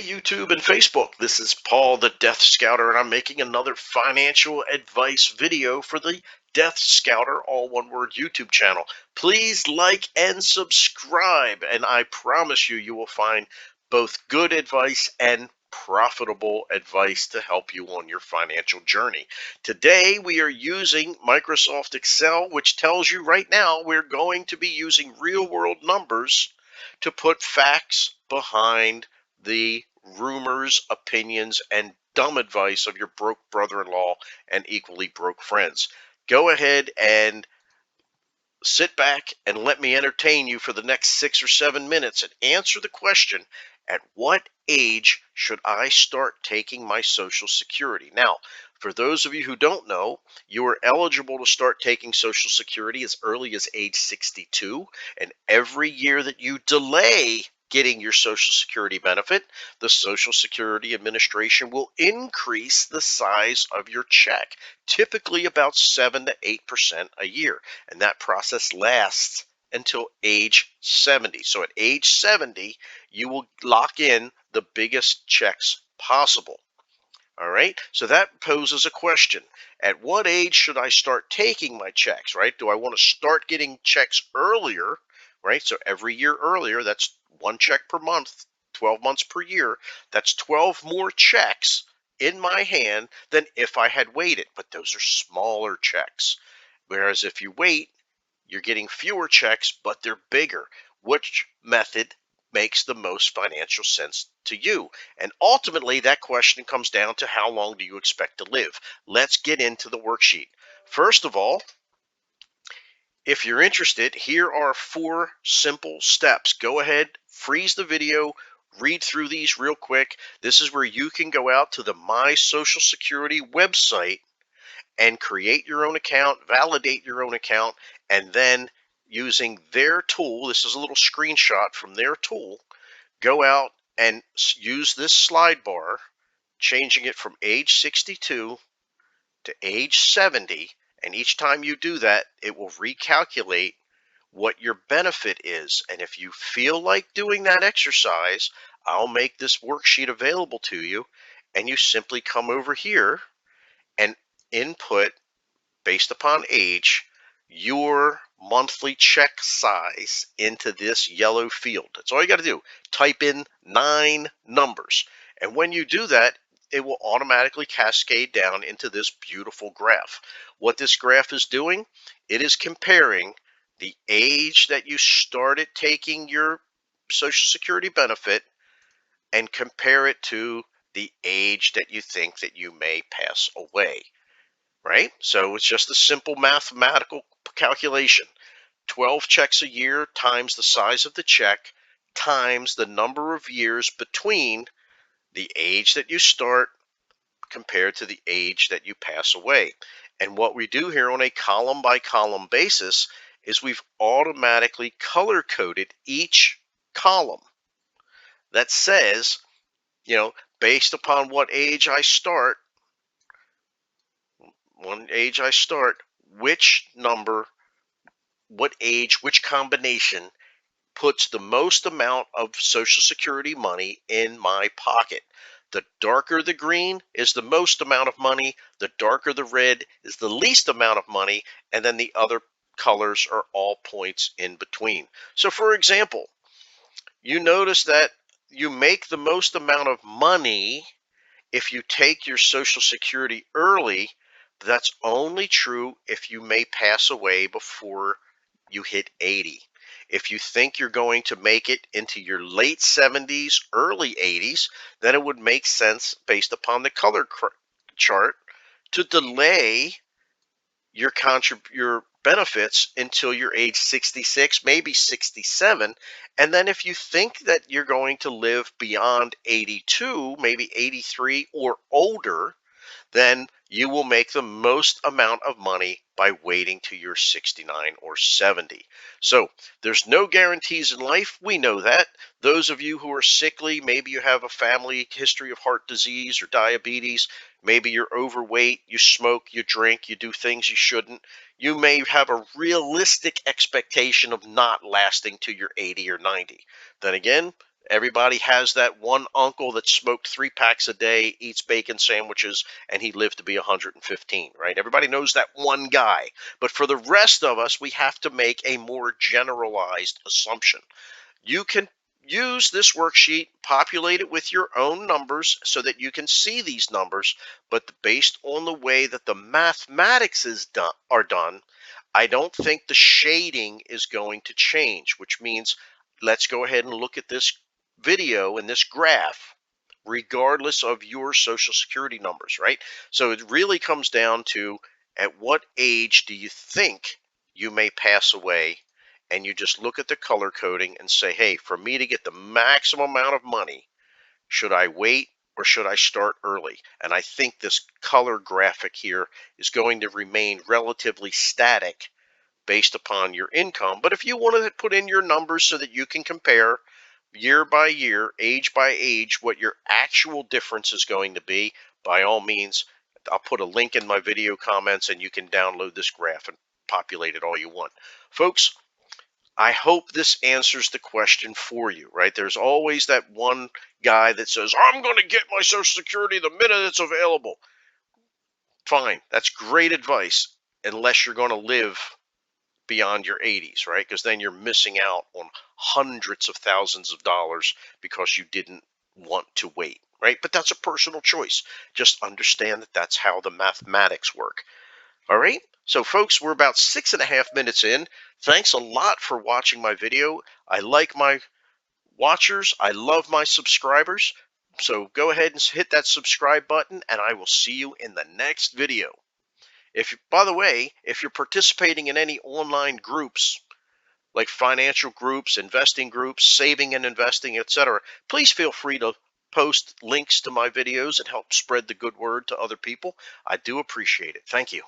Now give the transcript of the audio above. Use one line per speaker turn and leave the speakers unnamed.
YouTube and Facebook. This is Paul the Death Scouter, and I'm making another financial advice video for the Death Scouter, all one word, YouTube channel. Please like and subscribe, and I promise you will find both good advice and profitable advice to help you on your financial journey. Today we are using Microsoft Excel, which tells you right now we're going to be using real world numbers to put facts behind the rumors, opinions, and dumb advice of your broke brother-in-law and equally broke friends. Go ahead and sit back and let me entertain you for the next 6 or 7 minutes and answer the question, at what age should I start taking my Social Security? Now, for those of you who don't know, you are eligible to start taking Social Security as early as age 62, and every year that you delay getting your Social Security benefit, the Social Security Administration will increase the size of your check, typically about 7 to 8% a year. And that process lasts until age 70. So at age 70, you will lock in the biggest checks possible. All right, so that poses a question. At what age should I start taking my checks, right? Do I want to start getting checks earlier, right? So every year earlier, that's one check per month, 12 months per year. That's 12 more checks in my hand than if I had waited, but those are smaller checks. Whereas if you wait, you're getting fewer checks, but they're bigger. Which method makes the most financial sense to you? And ultimately, that question comes down to how long do you expect to live? Let's get into the worksheet. First of all, if you're interested, here are 4 simple steps. Go ahead, freeze the video, read through these real quick. This is where you can go out to the My Social Security website and create your own account, validate your own account, and then using their tool, this is a little screenshot from their tool, go out and use this slide bar, changing it from age 62 to age 70, and each time you do that, it will recalculate what your benefit is. And if you feel like doing that exercise, I'll make this worksheet available to you, and you simply come over here and input, based upon age, your monthly check size into this yellow field. That's all you got to do. Type in 9 numbers. And when you do that, it will automatically cascade down into this beautiful graph. What this graph is doing, it is comparing the age that you started taking your Social Security benefit and compare it to the age that you think that you may pass away. Right? So it's just a simple mathematical calculation. 12 checks a year times the size of the check times the number of years between the age that you start compared to the age that you pass away. And what we do here on a column by column basis is we've automatically color coded each column that says, based upon what age I start, which number, what age, which combination puts the most amount of Social Security money in my pocket. The darker the green is the most amount of money, the darker the red is the least amount of money, and then the other colors are all points in between. So for example, you notice that you make the most amount of money if you take your Social Security early. That's only true if you may pass away before you hit 80. If you think you're going to make it into your late 70s, early 80s, then it would make sense, based upon the color chart, to delay your benefits until you're age 66, maybe 67. And then if you think that you're going to live beyond 82, maybe 83 or older, then you will make the most amount of money by waiting to your 69 or 70. So there's no guarantees in life. We know that. Those of you who are sickly, maybe you have a family history of heart disease or diabetes, maybe you're overweight, you smoke, you drink, you do things you shouldn't. You may have a realistic expectation of not lasting to your 80 or 90. Then again, Everybody has that one uncle that smoked 3 packs a day, eats bacon sandwiches, and he lived to be 115, right? Everybody knows that one guy. But for the rest of us, we have to make a more generalized assumption. You can use this worksheet, populate it with your own numbers so that you can see these numbers, but based on the way that the mathematics are done, I don't think the shading is going to change, which means let's go ahead and look at this video and this graph regardless of your social security numbers, right? So it really comes down to at what age do you think you may pass away, and you just look at the color coding and say, hey, for me to get the maximum amount of money, should I wait or should I start early? And I think this color graphic here is going to remain relatively static based upon your income. But if you want to put in your numbers so that you can compare year by year, age by age, what your actual difference is going to be, by all means, I'll put a link in my video comments and you can download this graph and populate it all you want. Folks, I hope this answers the question for you, right? There's always that one guy that says, I'm going to get my Social Security the minute it's available. Fine, that's great advice, unless you're going to live beyond your 80s, right? Because then you're missing out on hundreds of thousands of dollars because you didn't want to wait, right? But that's a personal choice. Just understand that that's how the mathematics work. All right. So, folks, we're about 6.5 minutes in. Thanks a lot for watching my video. I like my watchers. I love my subscribers. So go ahead and hit that subscribe button, and I will see you in the next video. By the way, if you're participating in any online groups, like financial groups, investing groups, saving and investing, etc., please feel free to post links to my videos and help spread the good word to other people. I do appreciate it. Thank you.